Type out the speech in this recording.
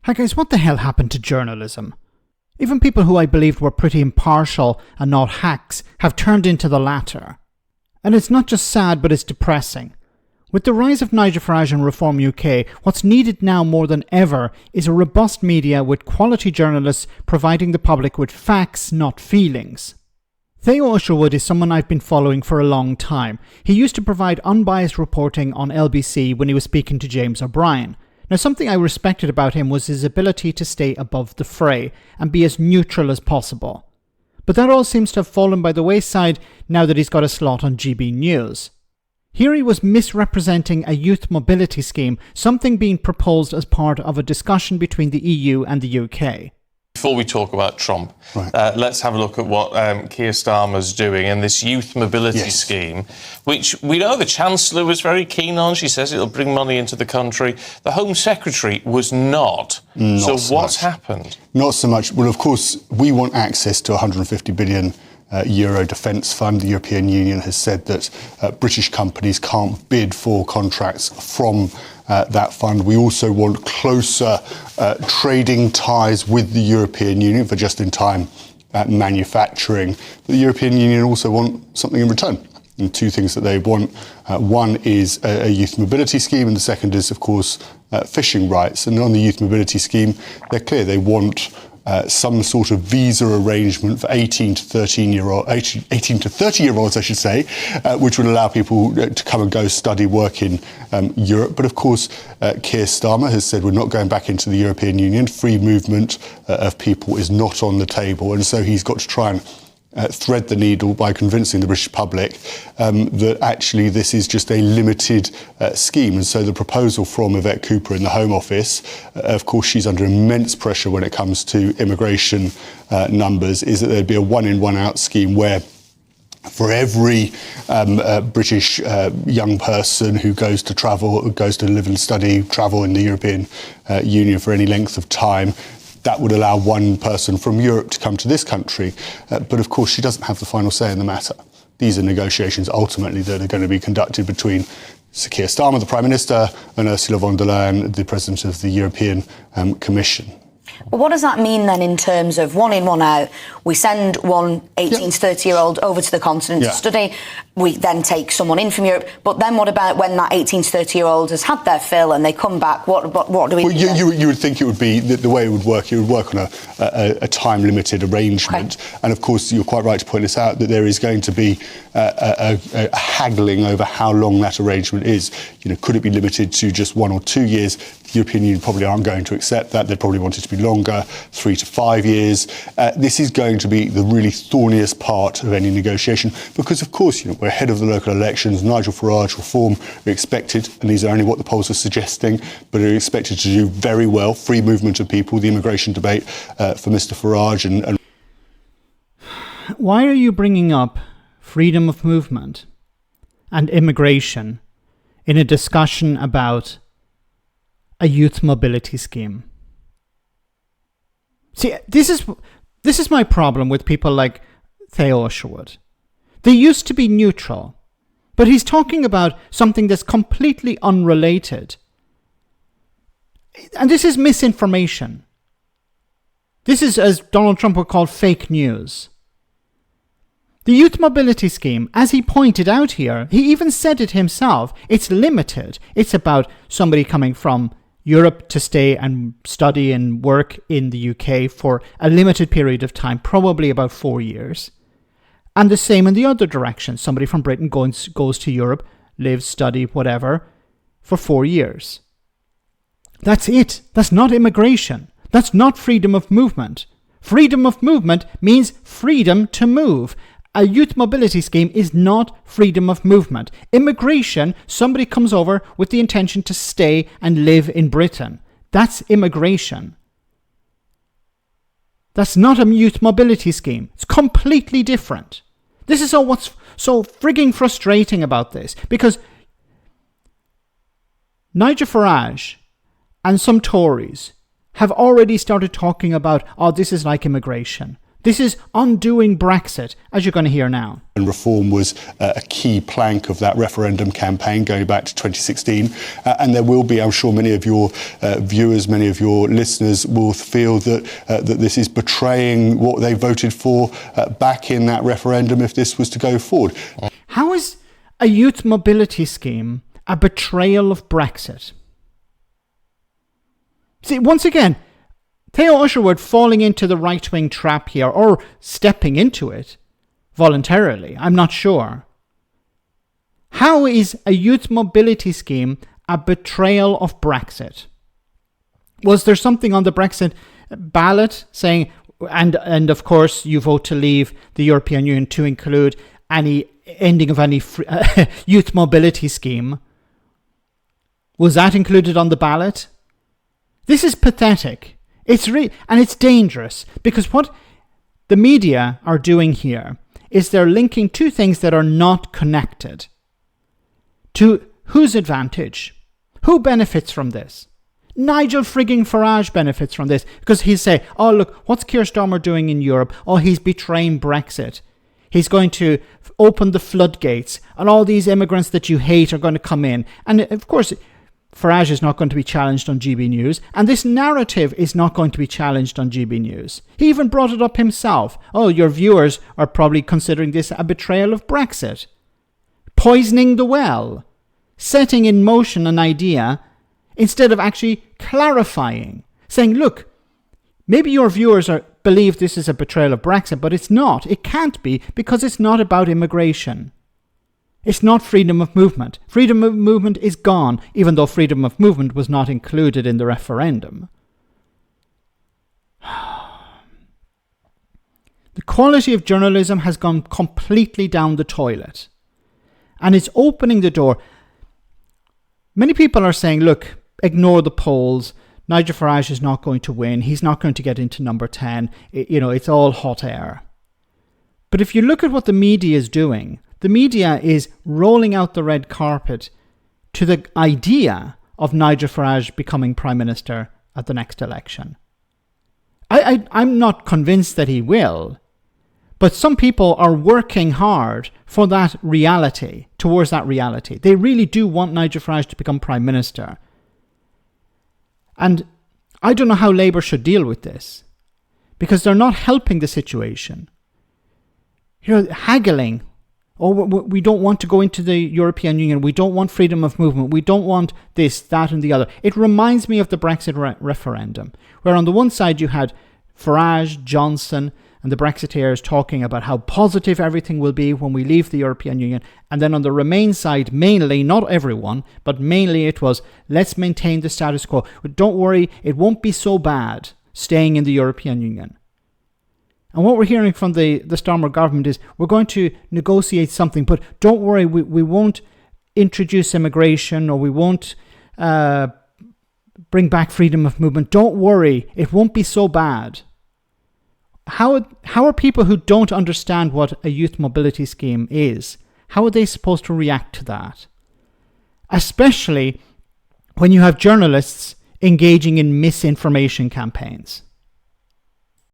Hi guys, what the hell happened to journalism? Even people who I believed were pretty impartial and not hacks have turned into the latter. And it's not just sad, but it's depressing. With the rise of Nigel Farage and Reform UK, what's needed now more than ever is a robust media with quality journalists providing the public with facts, not feelings. Theo Usherwood is someone I've been following for a long time. He used to provide unbiased reporting on LBC when he was speaking to James O'Brien. Now, something I respected about him was his ability to stay above the fray and be as neutral as possible. But that all seems to have fallen by the wayside now that he's got a slot on GB News. Here he was misrepresenting a youth mobility scheme, something being proposed as part of a discussion between the EU and the UK. Before we talk about Trump, let's have a look at what Keir Starmer's doing in this youth mobility scheme, which we know the Chancellor was very keen on. She says it'll bring money into the country. The Home Secretary was not. So what's happened? Not so much. Well, of course, we want access to 150 billion euro defence fund. The European Union has said that British companies can't bid for contracts from that fund. We also want closer trading ties with the European Union for just-in-time manufacturing. But the European Union also want something in return. And two things that they want. One is a youth mobility scheme, and the second is, of course, fishing rights. And on the youth mobility scheme, they're clear. They want some sort of visa arrangement for 18 to 30-year-olds, I should say, which would allow people to come and go study, work in Europe. But of course, Keir Starmer has said we're not going back into the European Union. Free movement of people is not on the table. And so he's got to try and thread the needle by convincing the British public that actually this is just a limited scheme. And so the proposal from Yvette Cooper in the Home Office, of course she's under immense pressure when it comes to immigration numbers, is that there'd be a one-in, one-out scheme where for every British young person who goes to travel, goes to live and study, travel in the European Union for any length of time, that would allow one person from Europe to come to this country. But of course, she doesn't have the final say in the matter. These are negotiations ultimately that are going to be conducted between Sir Keir Starmer, the Prime Minister, and Ursula von der Leyen, the President of the European Commission. But what does that mean then in terms of one in, one out? We send one 18 to 30-year-old over to the continent to study. We then take someone in from Europe. But then what about when that 18 to 30-year-old has had their fill and they come back? What do we do? You would think it would be the way it would work on a time-limited arrangement. Okay. And of course, you're quite right to point this out, that there is going to be a haggling over how long that arrangement is. You know, could it be limited to just 1 or 2 years? The European Union probably aren't going to accept that. They probably want it to be longer, 3 to 5 years. This is going to be the really thorniest part of any negotiation because, of course, you know, we're ahead of the local elections. Nigel Farage Reform are expected, and these are only what the polls are suggesting, but are expected to do very well. Free movement of people, the immigration debate for Mr Farage and... Why are you bringing up freedom of movement and immigration in a discussion about a youth mobility scheme? See, this is my problem with people like Theo Usherwood. They used to be neutral, but he's talking about something that's completely unrelated. And this is misinformation. This is, as Donald Trump would call, fake news. The youth mobility scheme, as he pointed out here, he even said it himself, it's limited. It's about somebody coming from Europe to stay and study and work in the UK for a limited period of time, probably about 4 years. And the same in the other direction. Somebody from Britain goes to Europe, lives, study, whatever, for 4 years. That's it. That's not immigration. That's not freedom of movement. Freedom of movement means freedom to move. A youth mobility scheme is not freedom of movement. Immigration, somebody comes over with the intention to stay and live in Britain. That's immigration. That's not a youth mobility scheme. It's completely different. This is what's so frigging frustrating about this, because Nigel Farage and some Tories have already started talking about, oh, this is like immigration. This is undoing Brexit, as you're going to hear now. And reform was a key plank of that referendum campaign going back to 2016. And there will be, I'm sure many of your viewers, many of your listeners will feel that this is betraying what they voted for back in that referendum if this was to go forward. How is a youth mobility scheme a betrayal of Brexit? See, once again, Theo Usherwood falling into the right-wing trap here, or stepping into it voluntarily, I'm not sure. How is a youth mobility scheme a betrayal of Brexit? Was there something on the Brexit ballot saying, and of course you vote to leave the European Union to include any ending of any youth mobility scheme? Was that included on the ballot? This is pathetic. And it's dangerous, because what the media are doing here is they're linking two things that are not connected. To whose advantage? Who benefits from this? Nigel frigging Farage benefits from this, because he'll say, oh look, what's Keir Starmer doing in Europe? Oh, he's betraying Brexit. He's going to open the floodgates, and all these immigrants that you hate are going to come in. And of course, Farage is not going to be challenged on GB News, and this narrative is not going to be challenged on GB News. He even brought it up himself. Oh, your viewers are probably considering this a betrayal of Brexit. Poisoning the well. Setting in motion an idea instead of actually clarifying. Saying, look, maybe your viewers believe this is a betrayal of Brexit, but it's not. It can't be, because it's not about immigration. It's not freedom of movement. Freedom of movement is gone, even though freedom of movement was not included in the referendum. The quality of journalism has gone completely down the toilet. And it's opening the door. Many people are saying, look, ignore the polls. Nigel Farage is not going to win. He's not going to get into number 10. It's all hot air. But if you look at what the media is doing, the media is rolling out the red carpet to the idea of Nigel Farage becoming Prime Minister at the next election. I'm not convinced that he will, but some people are working hard for that reality, towards that reality. They really do want Nigel Farage to become Prime Minister. And I don't know how Labour should deal with this, because they're not helping the situation. Haggling. Oh, we don't want to go into the European Union. We don't want freedom of movement. We don't want this, that and the other. It reminds me of the Brexit referendum, where on the one side you had Farage, Johnson and the Brexiteers talking about how positive everything will be when we leave the European Union. And then on the Remain side, mainly, not everyone, but mainly it was, let's maintain the status quo. But don't worry, it won't be so bad staying in the European Union. And what we're hearing from the Starmer government is, we're going to negotiate something, but don't worry, we won't introduce immigration, or we won't bring back freedom of movement. Don't worry, it won't be so bad. How are people who don't understand what a youth mobility scheme is, how are they supposed to react to that? Especially when you have journalists engaging in misinformation campaigns.